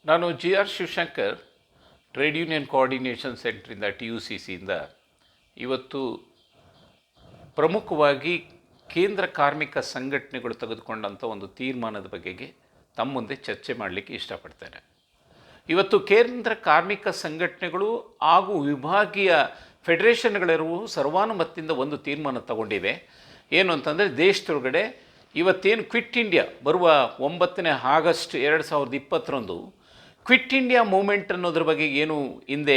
ನಾನು GR Shivashankar trade union coordination ಸೆಂಟ್ರಿಂದ TUCCಯಿಂದ ಇವತ್ತು ಪ್ರಮುಖವಾಗಿ ಕೇಂದ್ರ ಕಾರ್ಮಿಕ ಸಂಘಟನೆಗಳು ತೆಗೆದುಕೊಂಡಂಥ ಒಂದು ತೀರ್ಮಾನದ ಬಗೆಗೆ ತಮ್ಮ ಮುಂದೆ ಚರ್ಚೆ ಮಾಡಲಿಕ್ಕೆ ಇಷ್ಟಪಡ್ತೇನೆ. ಇವತ್ತು ಕೇಂದ್ರ ಕಾರ್ಮಿಕ ಸಂಘಟನೆಗಳು ಹಾಗೂ ವಿಭಾಗೀಯ ಫೆಡರೇಷನ್ಗಳಿರುವ ಸರ್ವಾನುಮತದಿಂದ ಒಂದು ತೀರ್ಮಾನ ತಗೊಂಡಿವೆ. ಏನು ಅಂತಂದರೆ, ದೇಶದೊಳಗಡೆ ಇವತ್ತೇನು ಕ್ವಿಟ್ ಇಂಡಿಯಾ ಬರುವ 9 ಆಗಸ್ಟ್ 2020 ಕ್ವಿಟ್ ಇಂಡಿಯಾ ಮೂಮೆಂಟ್ ಅನ್ನೋದ್ರ ಬಗ್ಗೆ ಏನು ಹಿಂದೆ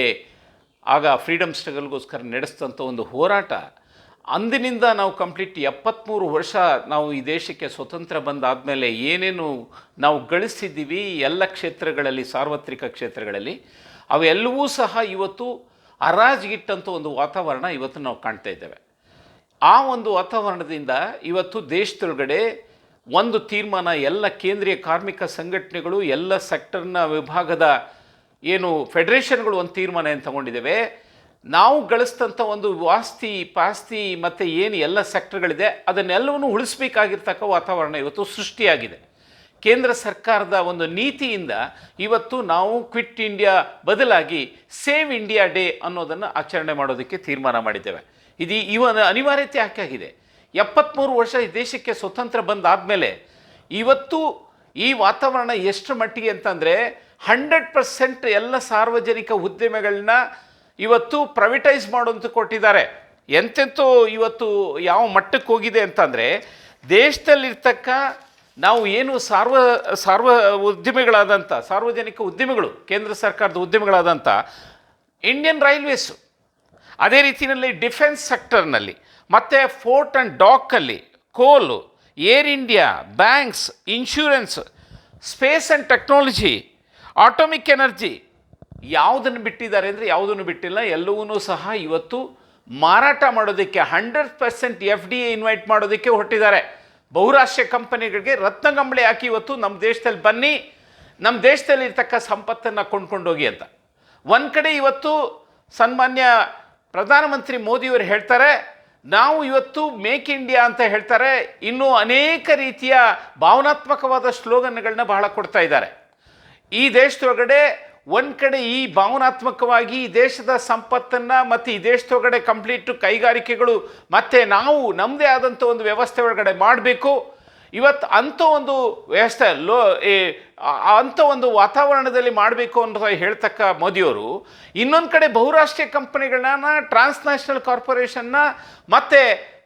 ಆಗ ಫ್ರೀಡಮ್ ಸ್ಟ್ರಗಲ್ಗೋಸ್ಕರ ನಡೆಸಿದಂಥ ಒಂದು ಹೋರಾಟ, ಅಂದಿನಿಂದ ನಾವು ಕಂಪ್ಲೀಟ್ 73 ವರ್ಷ ನಾವು ಈ ದೇಶಕ್ಕೆ ಸ್ವತಂತ್ರ ಬಂದಾದಮೇಲೆ ಏನೇನು ನಾವು ಗಳಿಸಿದ್ದೀವಿ ಎಲ್ಲ ಕ್ಷೇತ್ರಗಳಲ್ಲಿ, ಸಾರ್ವತ್ರಿಕ ಕ್ಷೇತ್ರಗಳಲ್ಲಿ, ಅವೆಲ್ಲವೂ ಸಹ ಇವತ್ತು ಹರಾಜಿಗಿಟ್ಟಂಥ ಒಂದು ವಾತಾವರಣ ಇವತ್ತು ನಾವು ಕಾಣ್ತಾ ಇದ್ದೇವೆ. ಆ ಒಂದು ವಾತಾವರಣದಿಂದ ಇವತ್ತು ದೇಶದೊಳಗಡೆ ಒಂದು ತೀರ್ಮಾನ, ಎಲ್ಲ ಕೇಂದ್ರೀಯ ಕಾರ್ಮಿಕ ಸಂಘಟನೆಗಳು, ಎಲ್ಲ ಸೆಕ್ಟರ್ನ ವಿಭಾಗದ ಏನು ಫೆಡರೇಷನ್ಗಳು ಒಂದು ತೀರ್ಮಾನ ಏನು ತಗೊಂಡಿದ್ದೇವೆ. ನಾವು ಗಳಿಸಿದಂಥ ಒಂದು ಆಸ್ತಿ ಪಾಸ್ತಿ ಮತ್ತು ಏನು ಎಲ್ಲ ಸೆಕ್ಟರ್ಗಳಿದೆ ಅದನ್ನೆಲ್ಲವನ್ನೂ ಉಳಿಸ್ಬೇಕಾಗಿರ್ತಕ್ಕ ವಾತಾವರಣ ಇವತ್ತು ಸೃಷ್ಟಿಯಾಗಿದೆ. ಕೇಂದ್ರ ಸರ್ಕಾರದ ಒಂದು ನೀತಿಯಿಂದ ಇವತ್ತು ನಾವು ಕ್ವಿಟ್ ಇಂಡಿಯಾ ಬದಲಾಗಿ ಸೇವ್ ಇಂಡಿಯಾ ಡೇ ಅನ್ನೋದನ್ನು ಆಚರಣೆ ಮಾಡೋದಕ್ಕೆ ತೀರ್ಮಾನ ಮಾಡಿದ್ದೇವೆ. ಇದು ಇವನ ಅನಿವಾರ್ಯತೆ ಯಾಕಾಗಿದೆ? 73 ವರ್ಷ ಈ ದೇಶಕ್ಕೆ ಸ್ವತಂತ್ರ ಬಂದಾದಮೇಲೆ ಇವತ್ತು ಈ ವಾತಾವರಣ ಎಷ್ಟು ಮಟ್ಟಿಗೆ ಅಂತಂದರೆ 100% ಎಲ್ಲ ಸಾರ್ವಜನಿಕ ಉದ್ಯಮಗಳನ್ನ ಇವತ್ತು ಪ್ರೈವೇಟೈಸ್ ಮಾಡೋಂತ ಕೊಟ್ಟಿದ್ದಾರೆ. ಎಂತೆಂತೂ ಇವತ್ತು ಯಾವ ಮಟ್ಟಕ್ಕೆ ಹೋಗಿದೆ ಅಂತಂದರೆ, ದೇಶದಲ್ಲಿರ್ತಕ್ಕ ನಾವು ಏನು ಉದ್ಯಮಿಗಳಾದಂಥ ಸಾರ್ವಜನಿಕ ಉದ್ಯಮಿಗಳು, ಕೇಂದ್ರ ಸರ್ಕಾರದ ಉದ್ಯಮಿಗಳಾದಂಥ ಇಂಡಿಯನ್ ರೈಲ್ವೇಸು, ಅದೇ ರೀತಿಯಲ್ಲಿ ಡಿಫೆನ್ಸ್ ಸೆಕ್ಟರ್ನಲ್ಲಿ, ಮತ್ತು ಫೋರ್ಟ್ ಆ್ಯಂಡ್ ಡಾಕಲ್ಲಿ, ಕೋಲು, air India, banks, insurance, space and technology, atomic energy, ಯಾವುದನ್ನು ಬಿಟ್ಟಿದ್ದಾರೆ ಅಂದರೆ ಯಾವುದನ್ನು ಬಿಟ್ಟಿಲ್ಲ. ಎಲ್ಲವನ್ನೂ ಸಹ ಇವತ್ತು ಮಾರಾಟ ಮಾಡೋದಕ್ಕೆ 100% FDI ಇನ್ವೈಟ್ ಮಾಡೋದಕ್ಕೆ ಹೊರಟಿದ್ದಾರೆ. ಬಹುರಾಷ್ಟ್ರೀಯ ಕಂಪನಿಗಳಿಗೆ ರತ್ನಗಂಬಳಿ ಹಾಕಿ ಇವತ್ತು ನಮ್ಮ ದೇಶದಲ್ಲಿ ಬನ್ನಿ, ನಮ್ಮ ದೇಶದಲ್ಲಿ ಇರ್ತಕ್ಕ ಸಂಪತ್ತನ್ನು ಕೊಂಡ್ಕೊಂಡೋಗಿ ಅಂತ. ಒಂದು ಕಡೆ ಇವತ್ತು ಸನ್ಮಾನ್ಯ ಪ್ರಧಾನಮಂತ್ರಿ ಮೋದಿಯವರು ಹೇಳ್ತಾರೆ, ನಾವು ಇವತ್ತು ಮೇಕ್ ಇಂಡಿಯಾ ಅಂತ ಹೇಳ್ತಾರೆ. ಇನ್ನೂ ಅನೇಕ ರೀತಿಯ ಭಾವನಾತ್ಮಕವಾದ ಸ್ಲೋಗನ್ಗಳನ್ನ ಬಹಳ ಕೊಡ್ತಾ ಇದ್ದಾರೆ. ಈ ದೇಶದೊಳಗಡೆ ಒಂದು ಕಡೆ ಈ ಭಾವನಾತ್ಮಕವಾಗಿ ಈ ದೇಶದ ಸಂಪತ್ತನ್ನು ಮತ್ತು ಈ ದೇಶದೊಳಗಡೆ ಕಂಪ್ಲೀಟು ಕೈಗಾರಿಕೆಗಳು ಮತ್ತು ನಾವು ನಮ್ಮದೇ ಆದಂಥ ಒಂದು ವ್ಯವಸ್ಥೆ ಒಳಗಡೆ ಮಾಡಬೇಕು. ಇವತ್ತು ಅಂಥ ಒಂದು ವ್ಯವಸ್ಥೆ ಅಂಥ ಒಂದು ವಾತಾವರಣದಲ್ಲಿ ಮಾಡಬೇಕು ಅಂತ ಹೇಳ್ತಕ್ಕ ಮೋದಿಯವರು, ಇನ್ನೊಂದು ಕಡೆ ಬಹುರಾಷ್ಟ್ರೀಯ ಕಂಪನಿಗಳನ್ನ, ಟ್ರಾನ್ಸ್ನ್ಯಾಷನಲ್ ಕಾರ್ಪೊರೇಷನ್ನ ಮತ್ತು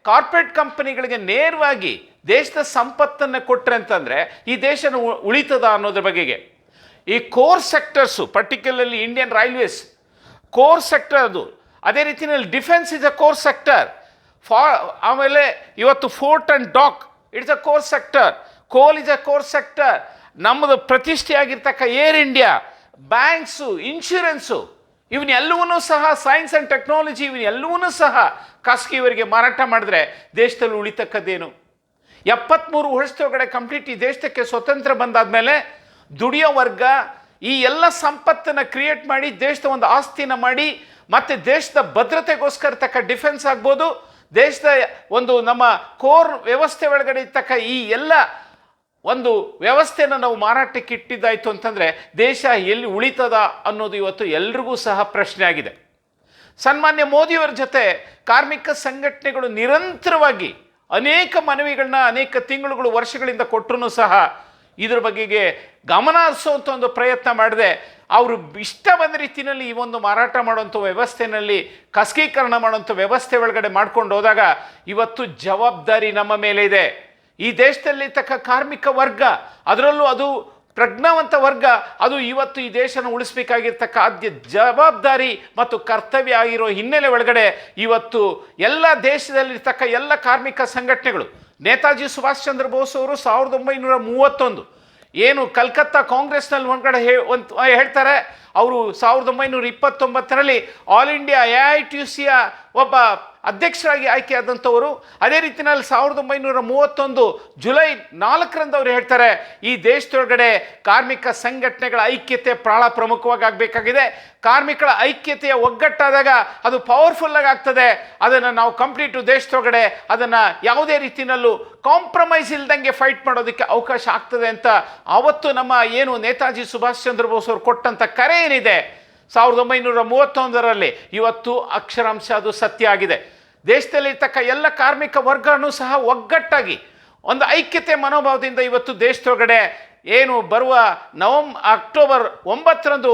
ಕಾರ್ಪೊರೇಟ್ ಕಂಪನಿಗಳಿಗೆ ನೇರವಾಗಿ ದೇಶದ ಸಂಪತ್ತನ್ನು ಕೊಟ್ಟರೆ ಅಂತಂದರೆ ಈ ದೇಶನ ಉಳಿತದ ಅನ್ನೋದ್ರ ಬಗೆಗೆ ಈ core sectors, particularly Indian Railways core sector ಅದು. ಅದೇ ರೀತಿಯಲ್ಲಿ defence is a core sector. ಆಮೇಲೆ ಇವತ್ತು fort and dock it's a core sector, coal is a core sector. ನಮ್ಮದು ಪ್ರತಿಷ್ಠೆಯಾಗಿರ್ತಕ್ಕ ಏರ್ ಇಂಡಿಯಾ, ಬ್ಯಾಂಕ್ಸು, ಇನ್ಶೂರೆನ್ಸು, ಇವನ್ನೆಲ್ಲವನ್ನೂ ಸಹ ಸೈನ್ಸ್ ಆ್ಯಂಡ್ ಟೆಕ್ನಾಲಜಿ, ಇವನ್ನೆಲ್ಲವನ್ನೂ ಸಹ ಖಾಸಗಿಯವರಿಗೆ ಮಾರಾಟ ಮಾಡಿದ್ರೆ ದೇಶದಲ್ಲಿ ಉಳಿತಕ್ಕದ್ದೇನು? 73 ವರ್ಷದೊಳಗಡೆ ಕಂಪ್ಲೀಟ್ ಈ ದೇಶಕ್ಕೆ ಸ್ವತಂತ್ರ ಬಂದಾದಮೇಲೆ ದುಡಿಯೋ ವರ್ಗ ಈ ಎಲ್ಲ ಸಂಪತ್ತನ್ನು ಕ್ರಿಯೇಟ್ ಮಾಡಿ ದೇಶದ ಒಂದು ಆಸ್ತಿನ ಮಾಡಿ, ಮತ್ತು ದೇಶದ ಭದ್ರತೆಗೋಸ್ಕರ ತಕ್ಕ ಡಿಫೆನ್ಸ್ ಆಗ್ಬೋದು, ದೇಶದ ಒಂದು ನಮ್ಮ ಕೋರ್ ವ್ಯವಸ್ಥೆ ಒಳಗಡೆ ಇರ್ತಕ್ಕ ಈ ಎಲ್ಲ ಒಂದು ವ್ಯವಸ್ಥೆಯನ್ನು ನಾವು ಮಾರಾಟಕ್ಕೆ ಇಟ್ಟಿದ್ದಾಯಿತು ಅಂತಂದರೆ ದೇಶ ಎಲ್ಲಿ ಉಳಿತದ ಅನ್ನೋದು ಇವತ್ತು ಎಲ್ರಿಗೂ ಸಹ ಪ್ರಶ್ನೆ ಆಗಿದೆ. ಸನ್ಮಾನ್ಯ ಮೋದಿಯವರ ಜೊತೆ ಕಾರ್ಮಿಕ ಸಂಘಟನೆಗಳು ನಿರಂತರವಾಗಿ ಅನೇಕ ಮನವಿಗಳನ್ನ ಅನೇಕ ತಿಂಗಳುಗಳು, ವರ್ಷಗಳಿಂದ ಕೊಟ್ಟರೂ ಸಹ ಇದ್ರ ಬಗೆಗೆ ಗಮನ ಹರಿಸುವಂಥ ಒಂದು ಪ್ರಯತ್ನ ಮಾಡಿದೆ. ಅವರು ಇಷ್ಟ ಬಂದ ರೀತಿಯಲ್ಲಿ ಈ ಒಂದು ಮಾರಾಟ ಮಾಡುವಂಥ ವ್ಯವಸ್ಥೆಯಲ್ಲಿ ಖಾಸಗೀಕರಣ ಮಾಡುವಂಥ ವ್ಯವಸ್ಥೆ ಒಳಗಡೆ ಮಾಡ್ಕೊಂಡು ಹೋದಾಗ ಇವತ್ತು ಜವಾಬ್ದಾರಿ ನಮ್ಮ ಮೇಲೆ ಇದೆ. ಈ ದೇಶದಲ್ಲಿ ತಕ್ಕ ಕಾರ್ಮಿಕ ವರ್ಗ, ಅದರಲ್ಲೂ ಅದು ಪ್ರಜ್ಞಾವಂತ ವರ್ಗ, ಅದು ಇವತ್ತು ಈ ದೇಶನ ಉಳಿಸ್ಬೇಕಾಗಿರ್ತಕ್ಕ ಆದ್ಯ ಜವಾಬ್ದಾರಿ ಮತ್ತು ಕರ್ತವ್ಯ ಆಗಿರೋ ಹಿನ್ನೆಲೆ ಒಳಗಡೆ ಇವತ್ತು ಎಲ್ಲ ದೇಶದಲ್ಲಿರ್ತಕ್ಕ ಎಲ್ಲ ಕಾರ್ಮಿಕ ಸಂಘಟನೆಗಳು, ನೇತಾಜಿ ಸುಭಾಷ್ ಚಂದ್ರ ಬೋಸ್ ಅವರು 1931 ಏನು ಕಲ್ಕತ್ತಾ ಕಾಂಗ್ರೆಸ್ನಲ್ಲಿ ಒಂದ್ಗಡೆ ಹೇಳ್ತಾರೆ, ಅವರು 1929 ಆಲ್ ಇಂಡಿಯಾ AITUCಯ ಒಬ್ಬ ಅಧ್ಯಕ್ಷರಾಗಿ ಆಯ್ಕೆಯಾದಂಥವರು. ಅದೇ ರೀತಿಯಲ್ಲಿ 1931 ಜುಲೈ 4ರಂದು ಅವರು ಹೇಳ್ತಾರೆ, ಈ ದೇಶದೊಳಗಡೆ ಕಾರ್ಮಿಕ ಸಂಘಟನೆಗಳ ಐಕ್ಯತೆ ಬಹಳ ಪ್ರಮುಖವಾಗಿ ಆಗಬೇಕಾಗಿದೆ. ಕಾರ್ಮಿಕರ ಐಕ್ಯತೆಯ ಒಗ್ಗಟ್ಟಾದಾಗ ಅದು ಪವರ್ಫುಲ್ ಆಗಿ ಆಗ್ತದೆ. ಅದನ್ನು ನಾವು ಕಂಪ್ಲೀಟು ದೇಶದೊಳಗಡೆ ಅದನ್ನು ಯಾವುದೇ ರೀತಿಯಲ್ಲೂ ಕಾಂಪ್ರಮೈಸ್ ಇಲ್ದಂಗೆ ಫೈಟ್ ಮಾಡೋದಕ್ಕೆ ಅವಕಾಶ ಆಗ್ತದೆ ಅಂತ ಆವತ್ತು ನಮ್ಮ ಏನು ನೇತಾಜಿ ಸುಭಾಷ್ ಚಂದ್ರ ಬೋಸ್ ಅವರು ಕೊಟ್ಟಂಥ ಕರೆ ಏನಿದೆ 1931ರಲ್ಲಿ, ಇವತ್ತು ಅಕ್ಷರಾಂಶ ಅದು ಸತ್ಯ ಆಗಿದೆ. ದೇಶದಲ್ಲಿರ್ತಕ್ಕ ಎಲ್ಲ ಕಾರ್ಮಿಕ ವರ್ಗನೂ ಸಹ ಒಗ್ಗಟ್ಟಾಗಿ ಒಂದು ಐಕ್ಯತೆ ಮನೋಭಾವದಿಂದ ಇವತ್ತು ದೇಶದೊಳಗಡೆ ಏನು ಬರುವ ಅಕ್ಟೋಬರ್ 9ರಂದು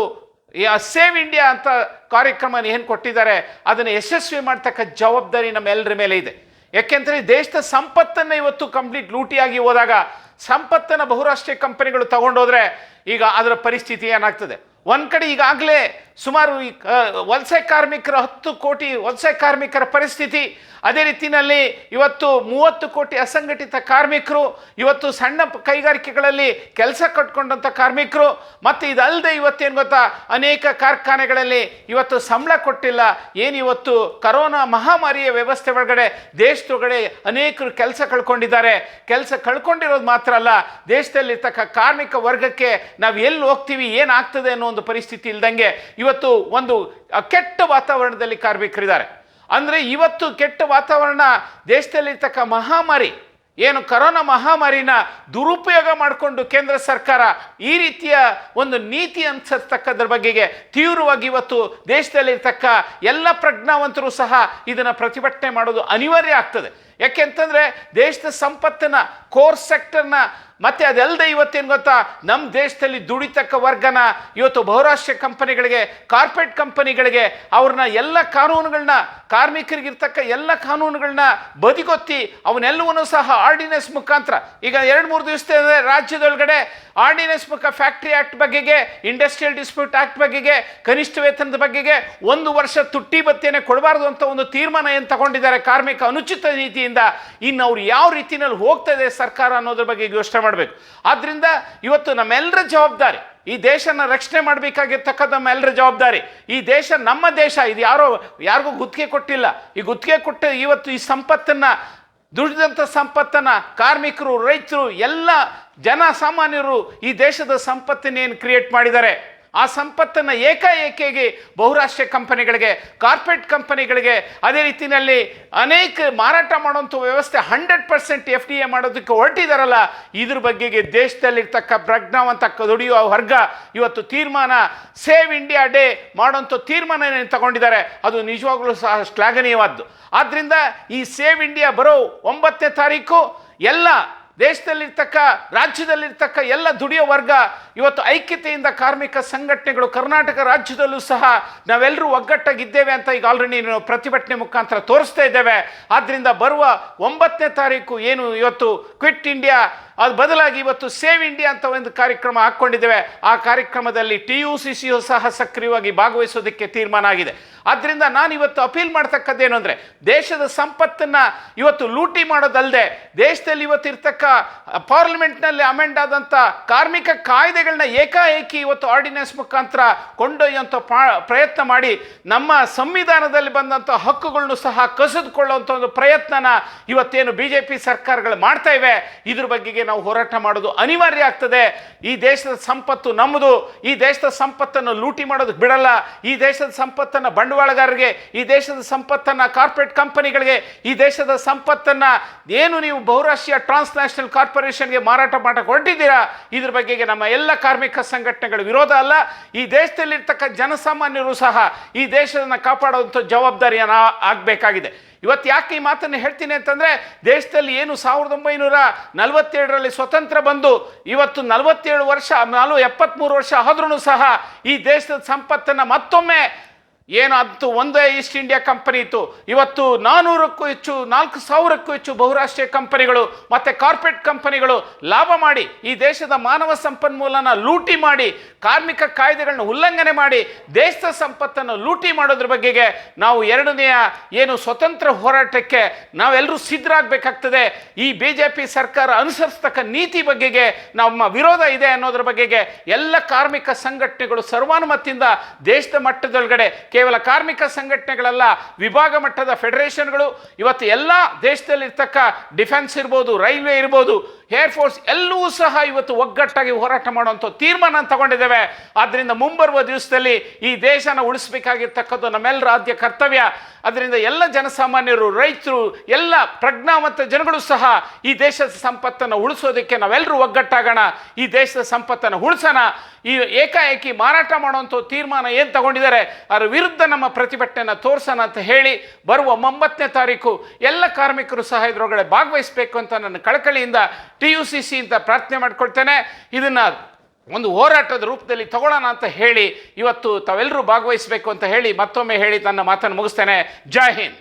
ಸೇವ್ ಇಂಡಿಯಾ ಅಂತ ಕಾರ್ಯಕ್ರಮ ಏನು ಕೊಟ್ಟಿದ್ದಾರೆ, ಅದನ್ನು ಯಶಸ್ವಿ ಮಾಡ್ತಕ್ಕ ಜವಾಬ್ದಾರಿ ನಮ್ಮೆಲ್ಲರ ಮೇಲೆ ಇದೆ. ಯಾಕೆಂದರೆ ದೇಶದ ಸಂಪತ್ತನ್ನು ಇವತ್ತು ಕಂಪ್ಲೀಟ್ ಲೂಟಿಯಾಗಿ ಹೋದಾಗ ಸಂಪತ್ತನ್ನು ಬಹುರಾಷ್ಟ್ರೀಯ ಕಂಪನಿಗಳು ತಗೊಂಡೋದ್ರೆ ಈಗ ಅದರ ಪರಿಸ್ಥಿತಿ ಏನಾಗ್ತದೆ? ಒಂದು ಕಡೆ ಈಗಾಗಲೇ ಸುಮಾರು ವಲಸೆ ಕಾರ್ಮಿಕರ 10 ಕೋಟಿ ವಲಸೆ ಕಾರ್ಮಿಕರ ಪರಿಸ್ಥಿತಿ, ಅದೇ ರೀತಿಯಲ್ಲಿ ಇವತ್ತು 30 ಕೋಟಿ ಅಸಂಘಟಿತ ಕಾರ್ಮಿಕರು, ಇವತ್ತು ಸಣ್ಣ ಕೈಗಾರಿಕೆಗಳಲ್ಲಿ ಕೆಲಸ ಕಟ್ಕೊಂಡಂಥ ಕಾರ್ಮಿಕರು, ಮತ್ತು ಇದಲ್ಲದೆ ಇವತ್ತೇನು ಗೊತ್ತಾ, ಅನೇಕ ಕಾರ್ಖಾನೆಗಳಲ್ಲಿ ಇವತ್ತು ಸಂಬಳ ಕೊಟ್ಟಿಲ್ಲ. ಏನು ಇವತ್ತು ಕರೋನಾ ಮಹಾಮಾರಿಯ ವ್ಯವಸ್ಥೆ ಒಳಗಡೆ ದೇಶದೊಳಗಡೆ ಅನೇಕರು ಕೆಲಸ ಕಳ್ಕೊಂಡಿದ್ದಾರೆ. ಕೆಲಸ ಕಳ್ಕೊಂಡಿರೋದು ಮಾತ್ರ ಅಲ್ಲ, ದೇಶದಲ್ಲಿರ್ತಕ್ಕ ಕಾರ್ಮಿಕ ವರ್ಗಕ್ಕೆ ನಾವು ಎಲ್ಲಿ ಹೋಗ್ತೀವಿ, ಏನಾಗ್ತದೆ ಅನ್ನೋ ಒಂದು ಪರಿಸ್ಥಿತಿ ಇಲ್ದಂಗೆ ಇವತ್ತು ಒಂದು ಕೆಟ್ಟ ವಾತಾವರಣದಲ್ಲಿ ಕಾರ್ಮಿಕರಿದ್ದಾರೆ. ಅಂದರೆ ಇವತ್ತು ಕೆಟ್ಟ ವಾತಾವರಣ, ದೇಶದಲ್ಲಿರ್ತಕ್ಕ ಮಹಾಮಾರಿ ಏನು ಕರೋನಾ ಮಹಾಮಾರಿನ ದುರುಪಯೋಗ ಮಾಡಿಕೊಂಡು ಕೇಂದ್ರ ಸರ್ಕಾರ ಈ ರೀತಿಯ ಒಂದು ನೀತಿ ಅನುಸರಿಸ್ತಕ್ಕದ್ರ ಬಗೆಗೆ ತೀವ್ರವಾಗಿ ಇವತ್ತು ದೇಶದಲ್ಲಿರ್ತಕ್ಕ ಎಲ್ಲ ಪ್ರಜ್ಞಾವಂತರು ಸಹ ಇದನ್ನು ಪ್ರತಿಭಟನೆ ಮಾಡೋದು ಅನಿವಾರ್ಯ ಆಗ್ತದೆ. ಯಾಕೆಂತಂದರೆ ದೇಶದ ಸಂಪತ್ತನ್ನು, ಕೋರ್ ಸೆಕ್ಟರ್ನ, ಮತ್ತು ಅದಲ್ಲದೆ ಇವತ್ತೇನು ಗೊತ್ತಾ, ನಮ್ಮ ದೇಶದಲ್ಲಿ ದುಡಿತಕ್ಕ ವರ್ಗನ ಇವತ್ತು ಬಹುರಾಷ್ಟ್ರೀಯ ಕಂಪನಿಗಳಿಗೆ, ಕಾರ್ಪೊರೇಟ್ ಕಂಪನಿಗಳಿಗೆ ಅವ್ರನ್ನ ಎಲ್ಲ ಕಾನೂನುಗಳನ್ನ, ಕಾರ್ಮಿಕರಿಗಿರ್ತಕ್ಕ ಎಲ್ಲ ಕಾನೂನುಗಳನ್ನ ಬದಿಗೊತ್ತಿ ಅವನ್ನೆಲ್ಲವನ್ನೂ ಸಹ ಆರ್ಡಿನೆನ್ಸ್ ಮುಖಾಂತರ, ಈಗ 2-3 ದಿವಸದ ರಾಜ್ಯದೊಳಗಡೆ ಆರ್ಡಿನೆನ್ಸ್ ಫ್ಯಾಕ್ಟ್ರಿ ಆ್ಯಕ್ಟ್ ಬಗೆಗೆ, ಇಂಡಸ್ಟ್ರಿಯಲ್ ಡಿಸ್ಪ್ಯೂಟ್ ಆ್ಯಕ್ಟ್ ಬಗೆಗೆ, ಕನಿಷ್ಠ ವೇತನದ ಬಗೆಗೆ 1 ವರ್ಷ ತುಟ್ಟಿ ಭತ್ಯೆನೇ ಕೊಡಬಾರ್ದು ಅಂತ ಒಂದು ತೀರ್ಮಾನ ಏನು ತಗೊಂಡಿದ್ದಾರೆ ಕಾರ್ಮಿಕ ಅನುಚಿತ ನೀತಿಯಿಂದ. ಇನ್ನು ಅವ್ರು ಯಾವ ರೀತಿಯಲ್ಲಿ ಹೋಗ್ತಾ ಇದೆ ಸರ್ಕಾರ ಅನ್ನೋದ್ರ ಬಗ್ಗೆ ಯೋಚನೆ ಮಾಡಬೇಕು. ಆದ್ದರಿಂದ ಇವತ್ತು ನಮ್ಮೆಲ್ಲರ ಜವಾಬ್ದಾರಿ, ಈ ದೇಶನ ರಕ್ಷಣೆ ಮಾಡಬೇಕಾಗಿರ್ತಕ್ಕಂಥ ನಮ್ಮೆಲ್ಲರ ಜವಾಬ್ದಾರಿ. ಈ ದೇಶ ನಮ್ಮ ದೇಶ, ಇದು ಯಾರಿಗೂ ಗುತ್ತಿಗೆ ಕೊಟ್ಟಿಲ್ಲ. ಈ ಗುತ್ತಿಗೆ ಕೊಟ್ಟು ಇವತ್ತು ಈ ಸಂಪತ್ತನ್ನು, ದುಡಿದಂಥ ಸಂಪತ್ತನ್ನು ಕಾರ್ಮಿಕರು, ರೈತರು, ಎಲ್ಲ ಜನಸಾಮಾನ್ಯರು ಈ ದೇಶದ ಸಂಪತ್ತನ್ನೇನು ಕ್ರಿಯೇಟ್ ಮಾಡಿದ್ದಾರೆ, ಆ ಸಂಪತ್ತನ್ನು ಏಕಾಏಕಿಯಾಗಿ ಬಹುರಾಷ್ಟ್ರೀಯ ಕಂಪನಿಗಳಿಗೆ, ಕಾರ್ಪೊರೇಟ್ ಕಂಪನಿಗಳಿಗೆ, ಅದೇ ರೀತಿಯಲ್ಲಿ ಅನೇಕ ಮಾರಾಟ ಮಾಡುವಂಥ ವ್ಯವಸ್ಥೆ 100% FTA ಮಾಡೋದಕ್ಕೆ ಹೊರಟಿದಾರಲ್ಲ, ಇದ್ರ ಬಗೆಗೆ ದೇಶದಲ್ಲಿರ್ತಕ್ಕ ಪ್ರಜ್ಞಾವಂತ ದುಡಿಯುವ ವರ್ಗ ಇವತ್ತು ತೀರ್ಮಾನ, ಸೇವ್ ಇಂಡಿಯಾ ಡೇ ಮಾಡೋಂಥ ತೀರ್ಮಾನ ಏನು ತಗೊಂಡಿದ್ದಾರೆ, ಅದು ನಿಜವಾಗ್ಲೂ ಸಹ ಶ್ಲಾಘನೀಯವಾದ್ದು. ಆದ್ದರಿಂದ ಈ ಸೇವ್ ಇಂಡಿಯಾ ಬರೋ 9ನೇ ತಾರೀಕು ಎಲ್ಲ ದೇಶದಲ್ಲಿರ್ತಕ್ಕ, ರಾಜ್ಯದಲ್ಲಿರ್ತಕ್ಕ ಎಲ್ಲ ದುಡಿಯೋ ವರ್ಗ ಇವತ್ತು ಐಕ್ಯತೆಯಿಂದ ಕಾರ್ಮಿಕ ಸಂಘಟನೆಗಳು ಕರ್ನಾಟಕ ರಾಜ್ಯದಲ್ಲೂ ಸಹ ನಾವೆಲ್ಲರೂ ಒಗ್ಗಟ್ಟಾಗಿದ್ದೇವೆ ಅಂತ ಈಗ ಆಲ್ರೆಡಿ ಪ್ರತಿಭಟನೆ ಮುಖಾಂತರ ತೋರಿಸ್ತಾ ಇದ್ದೇವೆ. ಆದ್ದರಿಂದ ಬರುವ 9ನೇ ತಾರೀಕು ಏನು ಇವತ್ತು ಕ್ವಿಟ್ ಇಂಡಿಯಾ, ಅದು ಬದಲಾಗಿ ಇವತ್ತು ಸೇವ್ ಇಂಡಿಯಾ ಅಂತ ಒಂದು ಕಾರ್ಯಕ್ರಮ ಹಾಕ್ಕೊಂಡಿದ್ದೇವೆ. ಆ ಕಾರ್ಯಕ್ರಮದಲ್ಲಿ TUCCಯು ಸಹ ಸಕ್ರಿಯವಾಗಿ ಭಾಗವಹಿಸೋದಕ್ಕೆ ತೀರ್ಮಾನ ಆಗಿದೆ. ಆದ್ದರಿಂದ ನಾನು ಇವತ್ತು ಅಪೀಲ್ ಮಾಡ್ತಕ್ಕದ್ದೇನು ಅಂದರೆ, ದೇಶದ ಸಂಪತ್ತನ್ನು ಇವತ್ತು ಲೂಟಿ ಮಾಡೋದಲ್ಲದೆ, ದೇಶದಲ್ಲಿ ಇವತ್ತು ಇರ್ತಕ್ಕ ಪಾರ್ಲಿಮೆಂಟ್ನಲ್ಲಿ ಅಮೆಂಡ್ ಆದಂಥ ಕಾರ್ಮಿಕ ಕಾಯ್ದೆಗಳನ್ನ ಏಕಾಏಕಿ ಇವತ್ತು ಆರ್ಡಿನೆನ್ಸ್ ಮುಖಾಂತರ ಕೊಂಡೊಯ್ಯುವಂಥ ಪ್ರಯತ್ನ ಮಾಡಿ ನಮ್ಮ ಸಂವಿಧಾನದಲ್ಲಿ ಬಂದಂಥ ಹಕ್ಕುಗಳನ್ನು ಸಹ ಕಸಿದುಕೊಳ್ಳುವಂಥ ಒಂದು ಪ್ರಯತ್ನನ ಇವತ್ತೇನು BJP ಸರ್ಕಾರಗಳು ಮಾಡ್ತಾ ಇವೆ, ಇದ್ರ ಬಗೆಗೆ ನಾವು ಹೋರಾಟ ಮಾಡೋದು ಅನಿವಾರ್ಯ ಆಗ್ತದೆ. ಈ ದೇಶದ ಸಂಪತ್ತು ನಮ್ಮದು, ಈ ದೇಶದ ಸಂಪತ್ತನ್ನು ಲೂಟಿ ಮಾಡೋದಕ್ಕೆ ಬಿಡಲ್ಲ. ಈ ದೇಶದ ಸಂಪತ್ತನ್ನು ಬಂಡವಾಳಗಾರರಿಗೆ, ಈ ದೇಶದ ಸಂಪತ್ತನ್ನು ಕಾರ್ಪೊರೇಟ್ ಕಂಪನಿಗಳಿಗೆ, ಈ ದೇಶದ ಸಂಪತ್ತನ್ನು ಏನು ನೀವು ಬಹುರಾಷ್ಟ್ರೀಯ ಟ್ರಾನ್ಸ್ನ್ಯಾಷನಲ್ ಕಾರ್ಪೊರೇಷನ್ಗೆ ಮಾರಾಟ ಮಾಡಕ್ಕೆ ಹೊರಟಿದ್ದೀರಾ, ಇದ್ರ ಬಗೆಗೆ ನಮ್ಮ ಎಲ್ಲ ಕಾರ್ಮಿಕ ಸಂಘಟನೆಗಳ ವಿರೋಧ ಅಲ್ಲ. ಈ ದೇಶದಲ್ಲಿರ್ತಕ್ಕ ಜನಸಾಮಾನ್ಯರು ಸಹ ಈ ದೇಶವನ್ನು ಕಾಪಾಡುವಂಥ ಜವಾಬ್ದಾರಿಯನ್ನು ಆಗಬೇಕಾಗಿದೆ. ಇವತ್ತು ಯಾಕೆ ಈ ಮಾತನ್ನು ಹೇಳ್ತೀನಿ ಅಂತಂದರೆ, ದೇಶದಲ್ಲಿ ಏನು 1947ರಲ್ಲಿ ಸ್ವತಂತ್ರ ಬಂದು ಇವತ್ತು 47 ವರ್ಷ 73 ವರ್ಷ ಆದ್ರೂ ಸಹ ಈ ದೇಶದ ಸಂಪತ್ತನ್ನು ಮತ್ತೊಮ್ಮೆ ಏನು ಅದು ಒಂದೇ ಈಸ್ಟ್ ಇಂಡಿಯಾ ಕಂಪನಿ ಇತ್ತು, ಇವತ್ತು 400ಕ್ಕೂ ಹೆಚ್ಚು 4000ಕ್ಕೂ ಹೆಚ್ಚು ಬಹುರಾಷ್ಟ್ರೀಯ ಕಂಪನಿಗಳು ಮತ್ತು ಕಾರ್ಪೊರೇಟ್ ಕಂಪನಿಗಳು ಲಾಭ ಮಾಡಿ ಈ ದೇಶದ ಮಾನವ ಸಂಪನ್ಮೂಲನ ಲೂಟಿ ಮಾಡಿ, ಕಾರ್ಮಿಕ ಕಾಯ್ದೆಗಳನ್ನ ಉಲ್ಲಂಘನೆ ಮಾಡಿ ದೇಶದ ಸಂಪತ್ತನ್ನು ಲೂಟಿ ಮಾಡೋದ್ರ ಬಗೆಗೆ ನಾವು 2ನೇ ಏನು ಸ್ವತಂತ್ರ ಹೋರಾಟಕ್ಕೆ ನಾವೆಲ್ಲರೂ ಸಿದ್ಧರಾಗಬೇಕಾಗ್ತದೆ. ಈ BJP ಸರ್ಕಾರ ಅನುಸರಿಸ್ತಕ್ಕ ನೀತಿ ಬಗೆಗೆ ನಮ್ಮ ವಿರೋಧ ಇದೆ ಅನ್ನೋದ್ರ ಬಗೆಗೆ ಎಲ್ಲ ಕಾರ್ಮಿಕ ಸಂಘಟನೆಗಳು ಸರ್ವಾನುಮತದಿಂದ ದೇಶದ ಮಟ್ಟದೊಳಗಡೆ ಕೇವಲ ಕಾರ್ಮಿಕ ಸಂಘಟನೆಗಳಲ್ಲ, ವಿಭಾಗ ಮಟ್ಟದ ಫೆಡರೇಷನ್ಗಳು, ಇವತ್ತು ಎಲ್ಲ ದೇಶದಲ್ಲಿರ್ತಕ್ಕ ಡಿಫೆನ್ಸ್ ಇರ್ಬೋದು, ರೈಲ್ವೆ ಇರ್ಬೋದು, ಏರ್ಫೋರ್ಸ್ ಎಲ್ಲವೂ ಸಹ ಇವತ್ತು ಒಗ್ಗಟ್ಟಾಗಿ ಹೋರಾಟ ಮಾಡುವಂಥ ತೀರ್ಮಾನ ತಗೊಂಡಿದ್ದೇವೆ. ಆದ್ದರಿಂದ ಮುಂಬರುವ ದಿವಸದಲ್ಲಿ ಈ ದೇಶನ ಉಳಿಸಬೇಕಾಗಿರ್ತಕ್ಕದ್ದು ನಮ್ಮೆಲ್ಲರ ಆದ್ಯ ಕರ್ತವ್ಯ. ಅದರಿಂದ ಎಲ್ಲ ಜನಸಾಮಾನ್ಯರು, ರೈತರು, ಎಲ್ಲ ಪ್ರಜ್ಞಾವಂತ ಜನಗಳು ಸಹ ಈ ದೇಶದ ಸಂಪತ್ತನ್ನು ಉಳಿಸೋದಕ್ಕೆ ನಾವೆಲ್ಲರೂ ಒಗ್ಗಟ್ಟಾಗೋಣ, ಈ ದೇಶದ ಸಂಪತ್ತನ್ನು ಉಳಿಸೋಣ. ಈ ಏಕಾಏಕಿ ಮಾರಾಟ ಮಾಡುವಂಥ ತೀರ್ಮಾನ ಏನು ತಗೊಂಡಿದ್ದಾರೆ ಅದರ ವಿರುದ್ಧ ನಮ್ಮ ಪ್ರತಿಭಟನೆಯನ್ನು ತೋರಿಸೋಣ ಅಂತ ಹೇಳಿ ಬರುವ 9ನೇ ತಾರೀಕು ಎಲ್ಲ ಕಾರ್ಮಿಕರು ಸಹ ಇದರೊಳಗಡೆ ಭಾಗವಹಿಸಬೇಕು ಅಂತ ನನ್ನ ಕಳಕಳಿಯಿಂದ TUCC ಅಂತ ಪ್ರಾರ್ಥನೆ ಮಾಡ್ಕೊಳ್ತೇನೆ. ಇದನ್ನು ಒಂದು ಹೋರಾಟದ ರೂಪದಲ್ಲಿ ತಗೊಳ್ಳೋಣ ಅಂತ ಹೇಳಿ ಇವತ್ತು ತಾವೆಲ್ಲರೂ ಭಾಗವಹಿಸಬೇಕು ಅಂತ ಹೇಳಿ ಮತ್ತೊಮ್ಮೆ ಹೇಳಿ ನನ್ನ ಮಾತನ್ನು ಮುಗಿಸ್ತೇನೆ. ಜೈ ಹಿಂದ್.